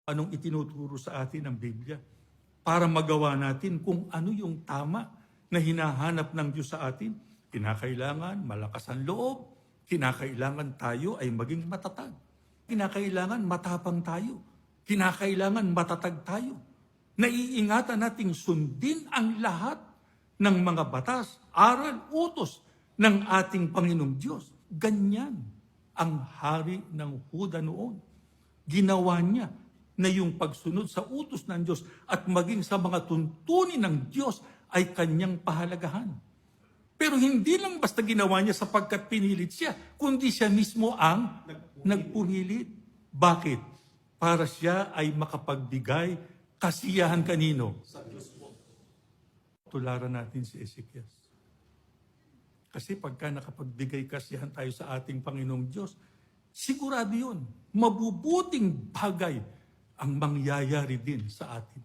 anong itinuturo sa atin ng Biblia para magawa natin kung ano yung tama na hinahanap ng Diyos sa atin. Kinakailangan malakas ang loob, kinakailangan tayo ay maging matatag, kinakailangan matapang tayo, kinakailangan matatag tayo. Naiingatan nating sundin ang lahat ng mga batas, aral, utos ng ating Panginoong Diyos. Ganyan ang hari ng Huda noon. Ginawa niya na yung pagsunod sa utos ng Diyos at maging sa mga tuntunin ng Diyos ay kanyang pahalagahan. Pero hindi lang basta ginawa niya sapagkat pinilit siya, kundi siya mismo ang nagpumilit. Bakit? Para siya ay makapagbigay kasiyahan kanino? Sa Diyos po. Tularan natin si Ezekiel. Kasi pagka nakapagbigay kasiyahan tayo sa ating Panginoong Diyos, sigurado yun, mabubuting bagay ang mangyayari din sa atin.